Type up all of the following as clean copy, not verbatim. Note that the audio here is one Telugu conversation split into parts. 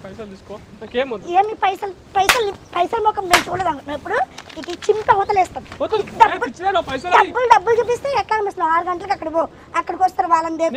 పైసలు తీసుకో నాకేమొద్దు ఏమి పైసలు పైసలు పైసలు మొఖం నేను చూడదాను ఇప్పుడు ఇటు చింత అవతలేస్తాను డబ్బులు చూపిస్తే ఎట్లా అనిపిస్తుంది 6 గంటలకు అక్కడికి వస్తారు వాళ్ళని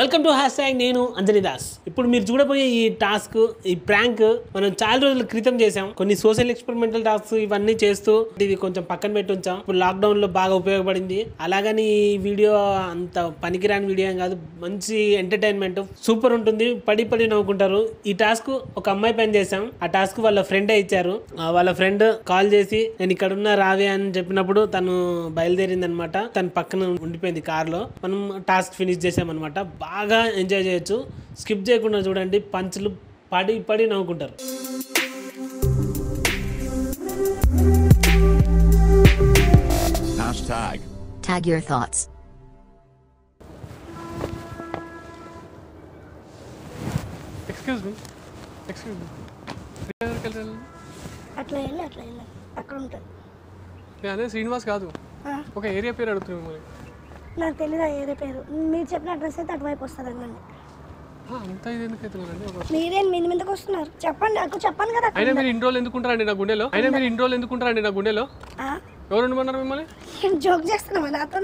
వెల్కమ్ టు #. నేను అంజనీ దాస్. ఇప్పుడు మీరు చూడబోయే ఈ టాస్క్, ఈ ప్రాంక్ మనం చాలా రోజుల క్రితం చేసాం. కొన్ని సోషల్ ఎక్స్పెరిమెంటల్ టాస్క్ ఇవన్నీ చేస్తూ ఇది కొంచెం పక్కన పెట్టి ఉంచాం. ఇప్పుడు లాక్డౌన్ లో బాగా ఉపయోగపడింది. అలాగని ఈ వీడియో అంత పనికిరాని వీడియో ఏం కాదు, మంచి ఎంటర్టైన్మెంట్ సూపర్ ఉంటుంది. పడి నవ్వుకుంటారు. ఈ టాస్క్ ఒక అమ్మాయి పని చేసాం. ఆ టాస్క్ వాళ్ళ ఫ్రెండే ఇచ్చారు. వాళ్ళ ఫ్రెండ్ కాల్ చేసి నేను ఇక్కడ ఉన్న రావే అని చెప్పినప్పుడు తను బయలుదేరింది అనమాట. తన పక్కన ఉండిపోయింది కార్ లో. మనం టాస్క్ ఫినిష్ చేసామన్నమాట. బాగా ఎంజాయ్ చేయొచ్చు. స్కిప్ చేయకుండా చూడండి. పంచులు పడి నవ్వుకుంటారు. Tag your thoughts. Excuse me అట్లా వెళ్ళి అక్కడ ఉంటుంది. అదే శ్రీనివాస్ కాదు, ఒక ఏరియా పేరు అడుగుతున్నాను మిమ్మల్ని. నాకు తెలియదు ఆ ఏరియా పేరు. మీరు చెప్పిన అడ్రస్ అయితే అటువైపు వస్తుంది అండి. అంతా ఇది ఎందుకు అవుతుందండి? మీరేం మీదకి వస్తున్నారు? చెప్పండి, నాకు చెప్పండి కదా. అయినా మీరు ఇన్ని రోజులు ఎందుకుంటారండి నా గుండెలో? ఎవరు ఉండమన్నారు మిమ్మల్ని? జోక్ చేస్తున్నావా నాతో?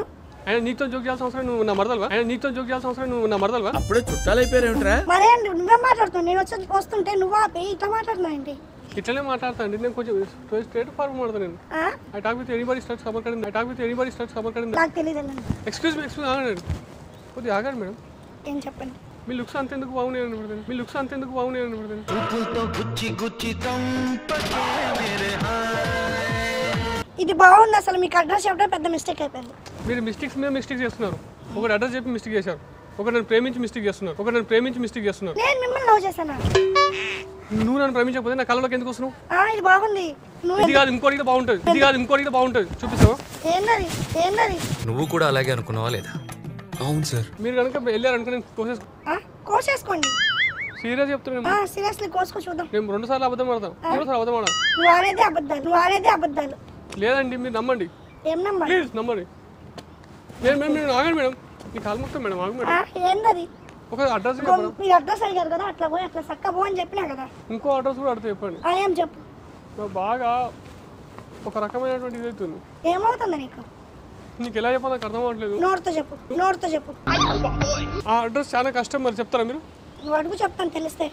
అయినా నీతో జోక్ చేయాల్సిన అవసరం నువ్వు నా మరదలవా? అప్పుడే చుట్టాలు అయిపోయారేంట్రా? మరే నువ్వే మాట్లాడుతున్నావు. నేను వస్తుంటే నువ్వు ఆపి ఇట్లా మాట్లాడుతున్నావు ఏంటి? ఇట్లనే మాట్లాడతాండి. నేను కొంచెం స్ట్రైట్ ఫార్వర్డ్ మాట్లాడతాను. నేను I talk with anybody starts కబర్కడింది. నాకు తెలియదు. ఎక్స్క్యూజ్ మీ ఆగండి, కొద్దిగా ఆగండి మేడం. ఏం చెప్పండి? మీ లుక్స్ అంతెందుకు బాగున్నాయి అనిపడుతుంది. ఇది బాగుంది. అసలు మీకు అడ్రస్ చెప్పడం పెద్ద మిస్టేక్ అయిపోయింది. మీరు మిస్టేక్స్ మీద మిస్టేక్ చేస్తున్నారు. ఒకటి అడ్రస్ చెప్పి మిస్టేక్ చేశారు, ఒకటి నన్ను ప్రేమించి మిస్టేక్ చేస్తున్నారు. నేను మిమ్మల్ని లవ్ చేశాను. నువ్వు నన్ను ప్రేమించకపోతే నా కళ్ళలోకి ఎందుకు వస్తున్నావు? ఇది బాగుంది. ఇది కాదు ఇంకోటి బాగుంటుంది. చూపిస్తావా? ఏంటది? నువ్వు కూడా అలాగే అనుకున్నావా లేదా? అవును సార్. మీరు కనుక వెళ్ళారనుకో నేను కోసేసుకోండి. సీరియస్ చెప్తున్నాను. సీరియస్లీ కోసుకో చూద్దాం. మేము 2 సార్లు అబద్ధం ఆడతాం. నువ్వు ఆడేదే అబద్ధాలు. లేదండి, మీరు నమ్మండి. ఏం నమ్మాలి? ప్లీజ్ నమ్మండి. నేను ఆగండి మేడం. మీ కాలు మొత్తం మేడం, ఆగు మేడం. ఏంటది? ఒక అడ్రస్ మీరు అడ్రస్ అడిగారు కదా, అట్లా పోయి అట్లా చక్క పో అని చెప్పినా కదా. ఇంకో అడ్రస్ కూడా అడిగితే చెప్పండి. ఏం చెప్పు. నాకు బాగా ఒక రకమైనటువంటి ఇది అవుతుంది. ఏమవుతుంది నీకు? నీకు ఎలా చెప్పాలో నాకు అర్థం అవ్వట్లేదు. నోటితో చెప్పు. ఆ అడ్రస్ చాలా కష్టం, మరి చెప్తారా మీరు? నువ్వు అడుగు, చెప్తాను తెలిస్తే.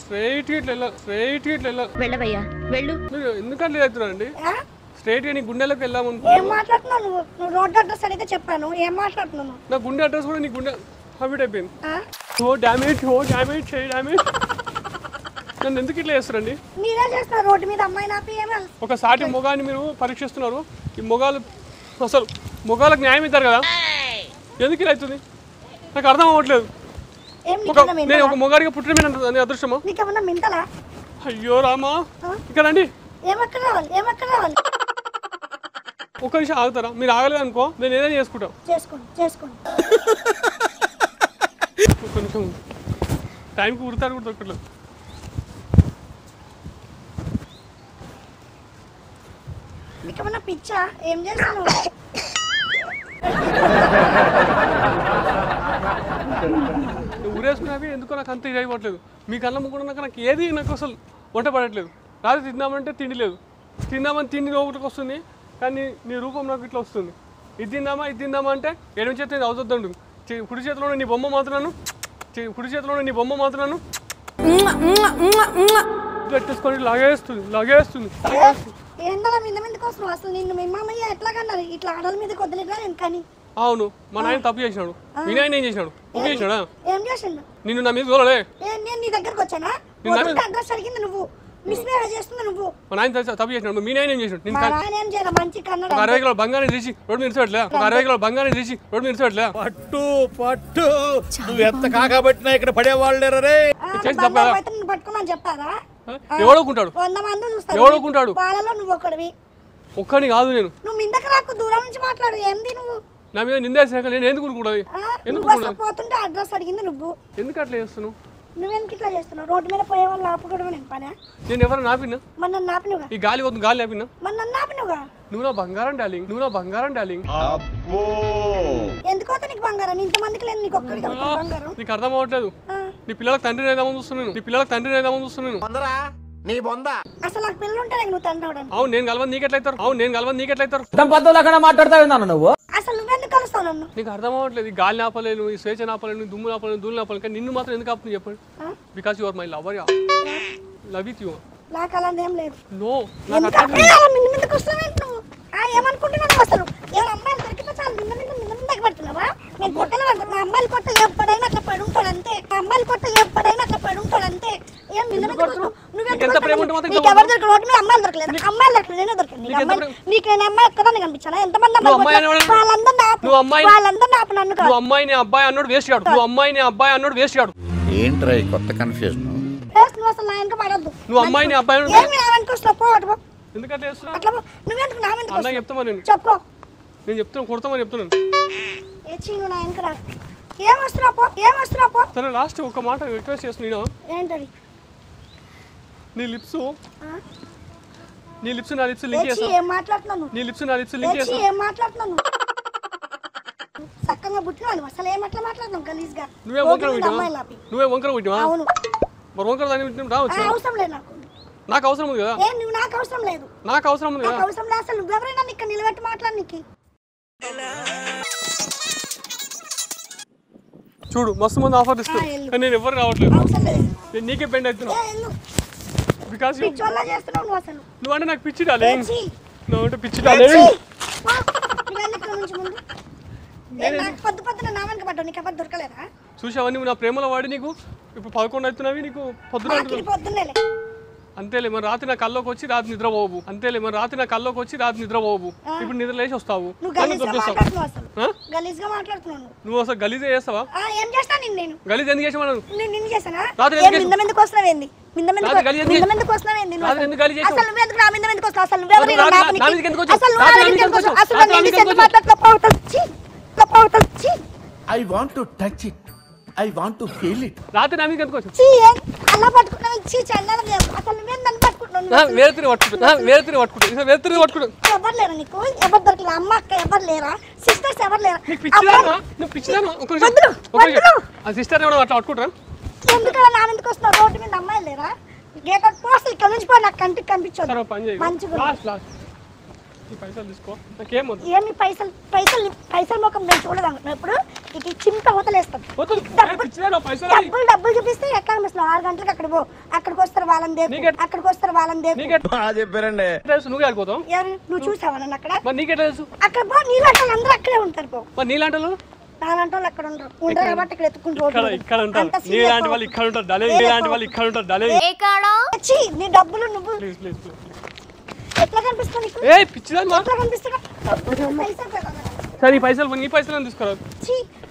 స్ట్రైట్ ఇట్లా వెళ్ళవయ్యా, వెళ్ళు. మీరు ఎందుకంటే అవుతున్నారండి? స్ట్రైట్ గా నీ గుండెలోకి వెళ్ళామను. ఏం మాట్లాడుతున్నావు నువ్వు? రోడ్ అడ్రస్ అడిగితే చెప్పాను. ఏం మాట్లాడుతున్నావు? నా గుండె అడ్రస్ కూడా నీ గుండె హ్యాబిట్ అయిపోయింది. డ్యామేజ్ నన్ను ఎందుకు ఇట్లా చేస్తారండి? మీరే చేస్తున్నారు. రోడ్డు మీద అమ్మాయి నాపి ఏమో ఒక సాటి మొగాన్ని మీరు పరీక్షిస్తున్నారు. ఈ మొగాలకు న్యాయం ఇస్తారు కదా, ఎందుకు ఇలా అవుతుంది నాకు అర్థం అవ్వట్లేదు. నేను ఒక మొగాడిగా పుట్టిన అదృష్టమా? నీకేమన్నా మింటలా? అయ్యో రామా, ఇక్కడ అండి. ఏమక్కడ రావాలి? ఒక్క నిమిషం ఆగుతారా? మీరు ఆగలేదు అనుకో, నేను ఏదైనా చేసుకోండి. ఒక్క నిమిషం, టైంకి ఉడతారు కూడా దొరకట్లేదు. నీకేమన్నా పిచ్చా? ఏం చేస్తాను? ఊరేసుకునేవి ఎందుకో నాకు అంత ఇది అయిపోవట్లేదు. మీ కళ్ళ ముగ్గురు నాకు ఏది నాకు అసలు వంట పడట్లేదు. రాత్రి తిందామంటే తిండి లేదు, తిందామని తిండి ఒకటికి వస్తుంది, కానీ నీ రూపం నాకు ఇట్లా వస్తుంది. ఇది తిందామా అంటే ఎడమ చేతి అవసరం ఉంటుంది. కుడి చేతిలోనే నీ బొమ్మ మాత్రాను పెట్టేసుకొని లాగేస్తుంది. ఏందలా మీద కోసం అసలు నిన్ను మీ మామయ్య ఎట్లాగన్నారు? ఇట్లా ఆడల మీద కొద్దిగా నేను కానీ. అవును, మా నాయన తప్పు చేసినాడు. మీ నాయన ఏం చేసినాడు? ఏం చేసిండు? నిన్ను నా మీద చూడలే. నేను నీ దగ్గరకు వచ్చానా? అడ్రస్ అడిగింది నువ్వు, మిస్బిహేవ్ చేస్తుంది నువ్వు. మా నాయన తప్పు చేసినాడు. మీ నాయన ఏం చేసినాడు? మంచి కన్నడ 60 కిలోల బంగారం తీసి రోడ్డు మీద నిలిచిపెట్టలే. పట్టు నువ్వు ఎంత కాకబట్టినా ఇక్కడ పడేవాళ్ళేరే. పట్టుకోమని చెప్పారా? ఎవడుకుంటాడు? 100 మంది చూస్తారు. వాళ్ళలో నువ్వు ఒక్కడిని కాదు. నేను నువ్వు ఇందక రాకు, దూరం నుంచి మాట్లాడు. ఏంది నువ్వు నా మీద నిందేసాక నేను ఎందుకు పోతుంటే అడ్రస్ అడిగింది నువ్వు. ఎందుకు అట్లా చేస్తున్నావు? నువ్వెందుకు ఇట్లా చేస్తున్నావు? రోడ్డు మీద పోయే వాళ్ళు ఆపుకోవడం నేను పనా? నేను ఎవరు నాపినా? మరి నన్ను ఆపినవుగా. ఈ గాలి వద్దు గాలి ఆపినా? మరి నన్ను ఆపినవుగా. నువ్వు నా బంగారం డార్లింగ్, నువ్వు నా బంగారం డార్లింగ్. ఎందుకోతే నీకు బంగారం? ఇంతమందికి లేదు, నీకు ఒక్కడికి బంగారం. నీకు అర్థం అవ్వట్లేదు. నీ పిల్లలకు తండ్రిని అయిదామని చూస్తున్నాను, నీ పిల్లలకు తండ్రిని అయిదామని చూస్తున్నాను. అసలు నాకు పిల్లలు ఉంటే నువ్వు తండ్రి అవడానికి. అవును నేను కలవని నీకెట్లయితారు? అవును నేను కలవని నీకెట్లయితారు? నువ్వు అసలు నువ్వెందుకు కలుస్తావు నన్ను? నీకు అర్థం అవ్వట్లేదు. ఈ గాలి ఆపలేను, ఈ స్వేచ్ఛ ఆపలేను, దుమ్ము ఆపలేను, ధూళి ఆపలేను. కానీ నిన్ను మాత్రం ఎందుకు ఆపుతుంది చెప్పండి? Because you are my lover. Love with you. నాకు అలాంటి ఏం లేదు. నో ఎందుకు అప్పుడే అలా మింద మీదకి వస్తావేంటి నువ్వు? ఏమనుకుంటున్నావు అసలు? ఏమైనా అమ్మాయిలు దొరికితే చాలు మింద పెడుతున్నావా? నేను కొట్టలే. మా అమ్మాయిలు కొట్ట ఎప్పుడైనా అట్లా పడి ఉంటాడు అంతే. మా అమ్మాయిలు కొట్ట ఎప్పుడైనా అట్లా పడి ఉంటాడు అంతే. ఏం మింద ఎంత ప్రేమ ఉంటే మాత్రం నీకు ఎవరు దొరకదు? రోడ్డు మీద అమ్మాయిలు దొరకలేదు. అమ్మాయిలు దొరకలేదు, నేనే దొరికింది. నీకు నేను అమ్మాయి ఒక్కదాన్ని కనిపించాను. ఎంతమంది వాళ్ళందరినీ ఆపు నన్ను కాదు. నువ్వు అమ్మాయిని అబ్బాయి అన్నోడు వేస్ట్ కాడు. నువ్వు అమ్మాయిని అబ్బాయి అన్నోడు వేస్ట్ కాడు. ఏంట్రా ఈ కొత్త కన్ఫ్యూజన్? నువ్వు అసలు నా వెనక పడద్దు. నువ్వు అమ్మాయిని అబ్బాయి ఏమి నా వెనక వస్తున్నావు? పో అటు పో. ఎందుకంటే అట్లా పో. నువ్వెందుకు నా వెనక అన్న చెప్తామా? నేను చెప్పుకో. నేను చెప్తాను, కొడతామని చెప్తున్నాను. ఏ చీను నా వెనక రా. ఏం వస్తున్నావు పో. సరే లాస్ట్ ఒక మాట రిక్వెస్ట్ చేస్తున్నాను. ఏంటది? నీ లిప్స్ నా లిప్స్ లింక్ చేస్తా. ఏం మాట్లాడుతున్నాను? నీ లిప్స్ నా లిప్స్ లింక్ చేస్తా. ఏం మాట్లాడుతున్నాను? చక్కగా బుట్టినాను. అసలు ఏం అట్లా మాట్లాడుతున్నావు గలీజ్గా? నువ్వే వంకర పెట్టివా? అవును. మరి వంకర దాన్ని రావచ్చు. అవసరం లేదు నాకు. నాకు అవసరం ఉంది కదా. నువ్వు నాకు అవసరం లేదు. నాకు అవసరం ఉంది కదా. అవసరం లేదు. అసలు నువ్వెవరైనా ఇక్కడ నిలబెట్టి మాట్లాడనీకి? చూడు మస్తు మంది ఆఫర్ ఇస్తాను, కానీ నేను ఎవరు రావట్లేదు. అవసరం లేదు. నేను నీకే బెండ్ అవుతున్నా. బికాస్ పిచ్చోళ్ళ చేస్తున్నావు నువ్వు. అసలు నువ్వు అంటే నాకు పిచ్చి డార్లింగ్. నువ్వు అంటే పిచ్చి ఇవన్నీ డార్లింగ్. ఇక్కడ నుంచి ముందు నాకు పొద్దున నా వెనక పడ్డావు. నీకు ఎవరు దొరకలేదా? చూసావా నువ్వు నా ప్రేమలో వాడి నీకు ఇప్పుడు 11 అవుతున్నావి. నీకు పొద్దున్నేలే అంతేలే. మరి రాత్రి నా కల్లోకి వచ్చి రాత్రి నిద్రపోవు. అంతేలే. మరి రాత్రి నా కల్లోకి వచ్చి రాత్రి నిద్రపోవు. ఇప్పుడు నిద్ర లేచి వస్తావు. నువ్వు గలీజ్గా మాట్లాడుతున్నావు. నువ్వు అసలు గలీజే చేస్తావా? ఏం చేస్తాను నేను? గలీజ్ ఎందుకు చేసావు? నిన్ను చేసానా? రాత్రి మింద మీదకి వస్తున్నావేంది? మింద మీదకి వస్తున్నావేంది? ఎందుకు గలీజ్ చేసావు? అసలు నువ్వు ఎందుకు నా మింద మీదకి వస్తావు? అసలు నువ్వెవరు ఇలా నాపనికి? నా మీదకి ఎందుకు వచ్చావు? అసలు నువ్వు నా మీదకి ఎందుకు వచ్చావు? అసలు నేను నీకు ఎందుకు మాట్లాడుతున్నావు? ఛీ I want to touch it. I want to feel it. రాత్రి నా మీదకి ఎందుకు వచ్చావు? ఛీ అలా పట్టుకున్నావు. ఛీ చండాలం. అసలు నువ్వేం నన్ను పట్టుకుంటున్నావు? వేరే తిరిగి పట్టుకుంటా. ఎవరు లేరా నీకు? ఎవరు దొరకలేదు? అమ్మ అక్క ఎవరు లేరా? సిస్టర్స్ ఎవరు లేరా? నువ్వు పిచ్చిదానా? ఆ సిస్టర్ ఎవరు అట్లా పట్టుకుంటారా? ఎందుకలా నా మీదకి వస్తున్నావు? రోడ్డు మీద అమ్మాయిలు లేరా? గేట్ పోస్ట్ ఇక్కడ నుంచి పో. నాకు కంటికి కనిపించదు. సరే పని చేయి. మంచిగా లాస్ట్ ఈ పైసలు తీసుకో. నాకేం వద్దు. ఏమి పైసలు ముఖం నేను చూడదాను. ఇప్పుడు ఇది చింత అవతలేస్తాను. డబ్బులు చూపిస్తే ఎట్లా అనిపిస్తున్నావు? 6 గంటలకు అక్కడ పో. అక్కడికి వస్తారు వాళ్ళని చెప్పారండి. నువ్వు ఆడిపోతావు. నువ్వు చూసావా నన్ను అక్కడ? మరి నీకెట్లా తెలుసు? అక్కడ పో. నీలాంటి వాళ్ళు అందరూ అక్కడే ఉంటారు. పో. మరి నీలాంటి వాళ్ళు నాలాంటి వాళ్ళు అక్కడ ఉండరు కాబట్టి ఇక్కడ ఎత్తుకుంటూ ఇక్కడ ఉంటారు. నీలాంటి వాళ్ళు ఇక్కడ ఉంటారు. నీలాంటి వాళ్ళు ఇక్కడ ఉంటారు. నీ డబ్బులు నువ్వు ప్లీజ్ ఎట్లా కనిపిస్తుంది? పిచ్చిదా ఎట్లా కనిపిస్తున్నా? సరే ఈ పైసలు తీసుకురా.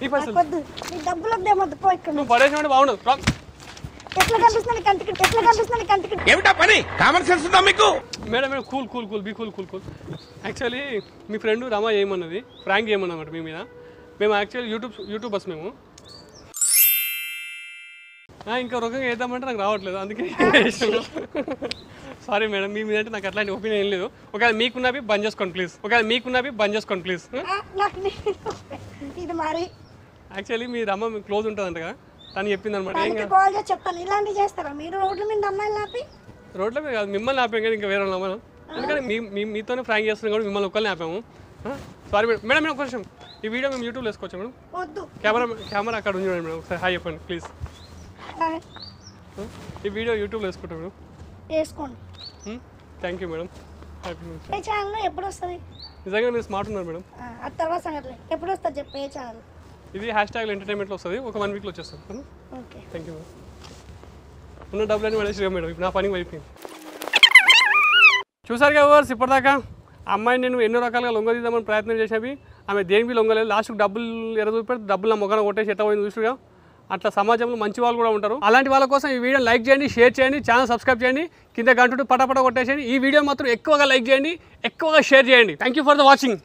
ఈ పైసలు వద్దు. నీ డబ్బులు వద్దేమొద్దు. పో ఇక్కడ. నువ్వు పడేసినట్టు బాగుండదు. ఎట్లా కనిపిస్తుంది కంటికి? ఏమిటా పని? కామన్ సెన్స్ ఉందా మీకు? Madam cool be cool. Actually మీ ఫ్రెండ్ రమా ఏమన్నది ప్రాంక్ చేయమన్నమాట మీ మీద. మేము యాక్చువల్లీ యూట్యూబర్స్ మేము. ఇంకా రకంగా వేద్దామంటే నాకు రావట్లేదు, అందుకే సారీ మేడం. మీ మీద అంటే నాకు అట్లాంటి ఒపీనియన్ ఏం లేదు. ఒకవేళ మీకున్నవి బంద్ చేసుకోండి ప్లీజ్. ఇది మరి యాక్చువల్లీ మీ రమ్మ మీకు క్లోజ్ ఉంటుందంట కదా, తను చెప్పింది అనమాట. కాల్ చేసి చెప్తాను. ఇలాంటివి చేస్తారా మీరు? రోడ్ల మీద అమ్మాయిలు ఆపి? రోడ్ల మీద కాదు, మిమ్మల్ని ఆపాం కానీ ఇంకా వేరే మనం. ఎందుకంటే మీతోనే ఫ్రాంక్ చేస్తున్నాం కూడా మిమ్మల్ని ఒక్కరిని ఆపాము. సారీ మేడం ఒక నిమిషం. ఈ వీడియో మేము యూట్యూబ్లో వేసుకోవచ్చు మేడం? వద్దు. కెమెరా అక్కడ ఉంది మేడం. ఒకసారి హాయ్ చెప్పండి ప్లీజ్. ఈ వీడియో యూట్యూబ్లో వేసుకుంటాం మేడం. వేసుకోండి. Thank you madam. A channel ఎప్పుడు వస్తుంది? నిజంగా మీరు స్మార్ట్ ఉన్నారు మేడం. ఆ తర్వాత సంగతి ఎప్పుడు వస్తుంది చెప్పు. ఏ ఛానల్? ఇది #ఎంటర్టైన్మెంట్లో వస్తుంది. ఒక 1 వీక్లో వచ్చేస్తుంది. Okay thank you madam. ఉన్న డబ్బులన్నీ పడేసి మేడం. ఇప్పుడు నా పనికి అయిపోయింది. చూసారు కదా వర్స్, ఇప్పటిదాకా అమ్మాయిని నేను ఎన్నో రకాలుగా లొంగదీద్దామని ప్రయత్నం చేసేవి. ఆమె దేనికి లొంగలేదు. లాస్ట్కి డబ్బులు ఎరదూపెడితే డబ్బులు నా మొగన కొట్టేసి ఎట్టబోయింది చూసుగా. అట్లా సమాజంలో మంచి వాళ్ళు కూడా ఉంటారు. అలాంటి వాళ్ళ కోసం ఈ వీడియో లైక్ చేయండి, షేర్ చేయండి, ఛానల్ సబ్స్క్రైబ్ చేయండి, కింద గంట పటపట కొట్టేసేయండి. ఈ వీడియో మాత్రం ఎక్కువగా లైక్ చేయండి, ఎక్కువగా షేర్ చేయండి. Thank you for the watching.